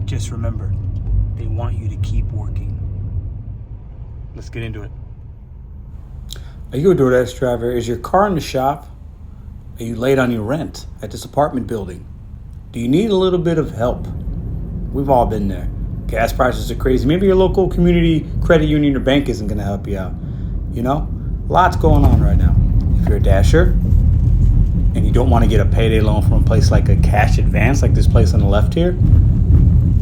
Just remember, they want you to keep working. Let's get into it. Are you a Doordash driver? Is your car in the shop? Are you late on your rent at this apartment building? Do you need a little bit of help? We've all been there. Gas prices are crazy. Maybe your local community credit union or bank isn't going to help you out. You know, lots going on right now. If you're a dasher and you don't want to get a payday loan from a place like a cash advance, like this place on the left here,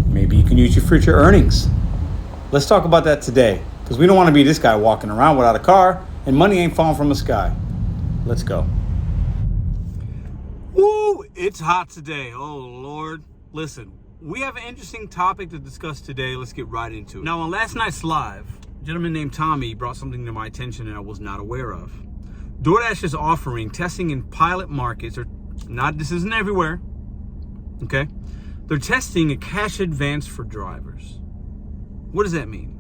maybe you can use your future earnings. Let's talk about that today, because we don't want to be this guy walking around without a car and money ain't falling from the sky. Let's go. Woo! It's hot today. Oh, Lord. Listen, we have an interesting topic to discuss today. Let's get right into it. Now, on last night's live, a gentleman named Tommy brought something to my attention that I was not aware of. DoorDash is offering testing in pilot markets, or not, this isn't everywhere, okay? They're testing a cash advance for drivers. What does that mean?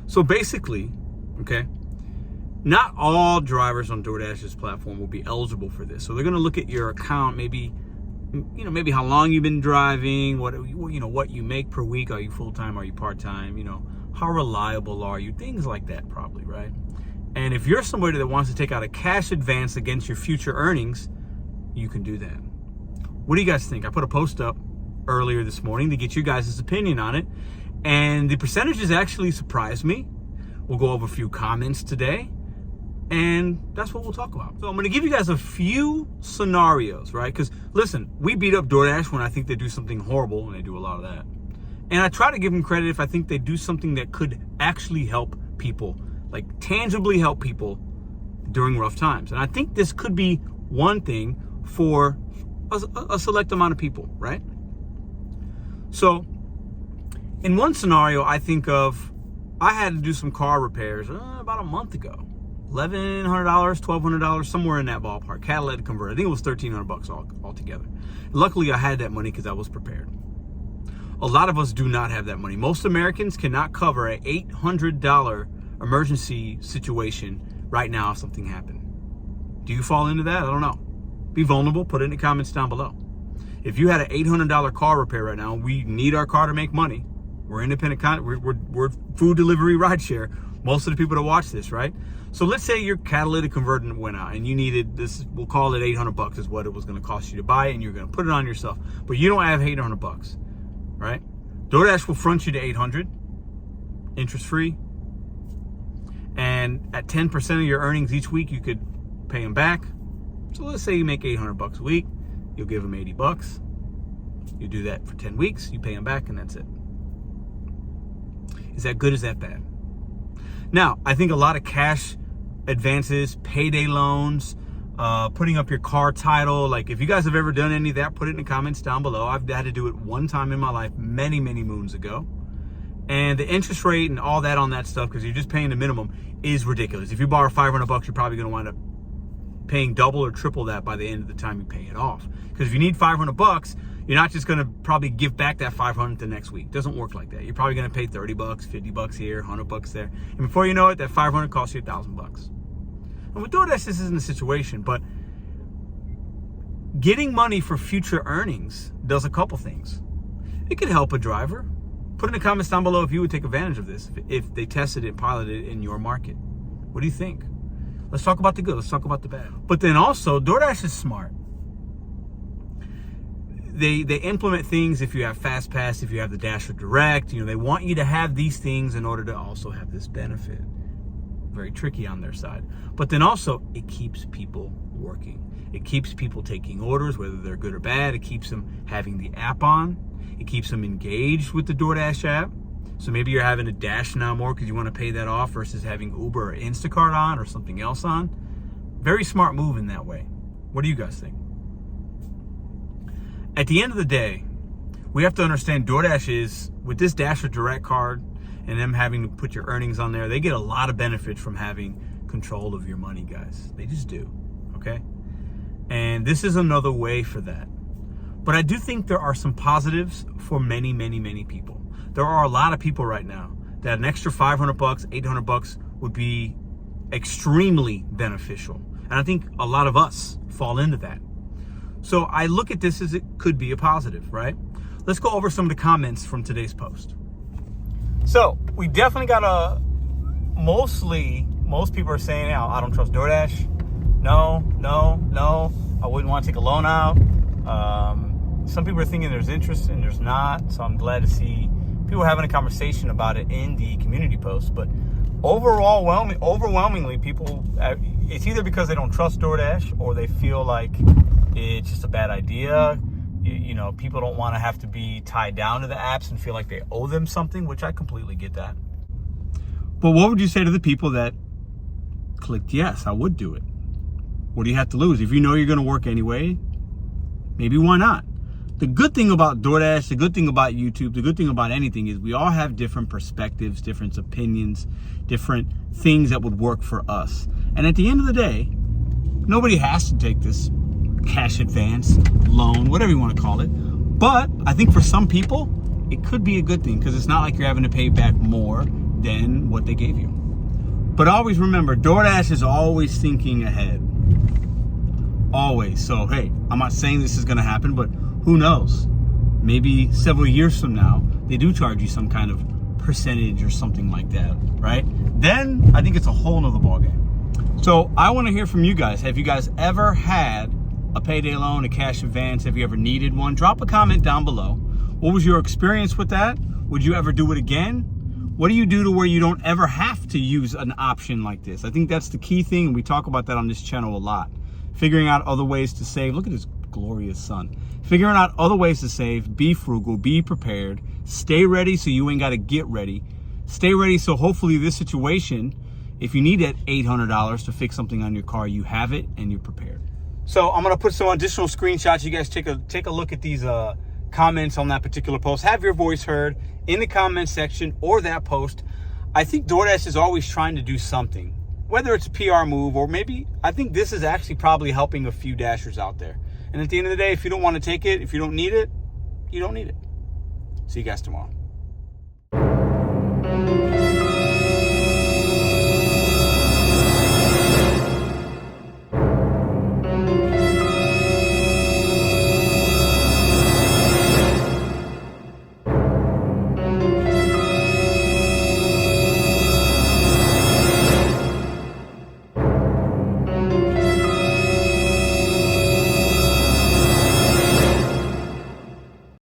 So basically, okay, not all drivers on DoorDash's platform will be eligible for this. So they're going to look at your account, maybe how long you've been driving, what you make per week. Are you full-time? Are you part-time? How reliable are you? Things like that, probably, right? And if you're somebody that wants to take out a cash advance against your future earnings, you can do that. What do you guys think? I put a post up earlier this morning to get you guys' opinion on it, and the percentages actually surprised me. We'll go over a few comments today, and that's what we'll talk about. So I'm going to give you guys a few scenarios, right? Because listen, we beat up DoorDash when I think they do something horrible, and they do a lot of that. And I try to give them credit if I think they do something that could actually help people, like tangibly help people during rough times. And I think this could be one thing for a select amount of people, right? So in one scenario, I think of, I had to do some car repairs about a month ago. $1,100, $1,200, somewhere in that ballpark. Catalytic converter. I think it was $1,300 altogether. Luckily, I had that money because I was prepared. A lot of us do not have that money. Most Americans cannot cover an $800 emergency situation right now if something happened. Do you fall into that? I don't know. Be vulnerable. Put it in the comments down below. If you had an $800 car repair right now, we need our car to make money. We're independent. We're food delivery rideshare. Most of the people that watch this, right? So let's say your catalytic converter went out and you needed this, we'll call it $800 is what it was going to cost you to buy it, and you're going to put it on yourself. But you don't have $800, right? DoorDash will front you to $800, interest free. And at 10% of your earnings each week, you could pay them back. So let's say you make $800 a week, you'll give them $80. You do that for 10 weeks, you pay them back, and that's it. Is that good? Is that bad? Now, I think a lot of cash advances, payday loans, putting up your car title, like if you guys have ever done any of that, put it in the comments down below. I've had to do it one time in my life, many, many moons ago. And the interest rate and all that on that stuff, because you're just paying the minimum, is ridiculous. If you borrow $500, you're probably going to wind up paying double or triple that by the end of the time you pay it off. Because if you need $500, you're not just going to probably give back that $500 the next week. It doesn't work like that. You're probably going to pay $30, $50 here, $100 there. And before you know it, that $500 costs you $1,000. And with DoorDash, this isn't the situation, but getting money for future earnings does a couple things. It could help a driver. Put in the comments down below if you would take advantage of this, if they tested it and piloted it in your market. What do you think? Let's talk about the good. Let's talk about the bad. But then also, DoorDash is smart. They implement things if you have FastPass, if you have the Dasher Direct. They want you to have these things in order to also have this benefit. Very tricky on their side. But then also, it keeps people working. It keeps people taking orders, whether they're good or bad. It keeps them having the app on. It keeps them engaged with the DoorDash app. So maybe you're having a Dash now more because you want to pay that off versus having Uber or Instacart on or something else on. Very smart move in that way. What do you guys think? At the end of the day, we have to understand DoorDash is, with this Dasher Direct card and them having to put your earnings on there, they get a lot of benefits from having control of your money, guys. They just do, okay? And this is another way for that. But I do think there are some positives for many, many, many people. There are a lot of people right now that an extra $500, $800 would be extremely beneficial. And I think a lot of us fall into that. So I look at this as it could be a positive, right? let's go over some of the comments from today's post. So we definitely got most people are saying, I don't trust DoorDash. No, I wouldn't want to take a loan out. Some people are thinking there's interest and there's not. So I'm glad to see people having a conversation about it in the community post. But overwhelmingly, people, it's either because they don't trust DoorDash or they feel like it's just a bad idea. You know, people don't want to have to be tied down to the apps and feel like they owe them something, which I completely get that. But what would you say to the people that clicked yes, I would do it? What do you have to lose? If you know you're going to work anyway, maybe why not? The good thing about DoorDash, the good thing about YouTube, the good thing about anything is we all have different perspectives, different opinions, different things that would work for us. And at the end of the day, nobody has to take this cash advance, loan, whatever you want to call it. But I think for some people, it could be a good thing because it's not like you're having to pay back more than what they gave you. But always remember, DoorDash is always thinking ahead. Always. So, hey, I'm not saying this is going to happen, but who knows? Maybe several years from now, they do charge you some kind of percentage or something like that, right? Then I think it's a whole nother ballgame. So I want to hear from you guys. Have you guys ever had a payday loan, a cash advance? Have you ever needed one? Drop a comment down below. What was your experience with that? Would you ever do it again? What do you do to where you don't ever have to use an option like this? I think that's the key thing, and we talk about that on this channel a lot. Figuring out other ways to save. Look at this glorious sun. Figuring out other ways to save. Be frugal. Be prepared. Stay ready so you ain't got to get ready. Stay ready so hopefully this situation, if you need that $800 to fix something on your car, you have it and you're prepared. So I'm going to put some additional screenshots. You guys take a look at these comments on that particular post. Have your voice heard in the comment section or that post. I think DoorDash is always trying to do something, whether it's a PR move or maybe I think this is actually probably helping a few Dashers out there. And at the end of the day, if you don't want to take it, if you don't need it, you don't need it. See you guys tomorrow.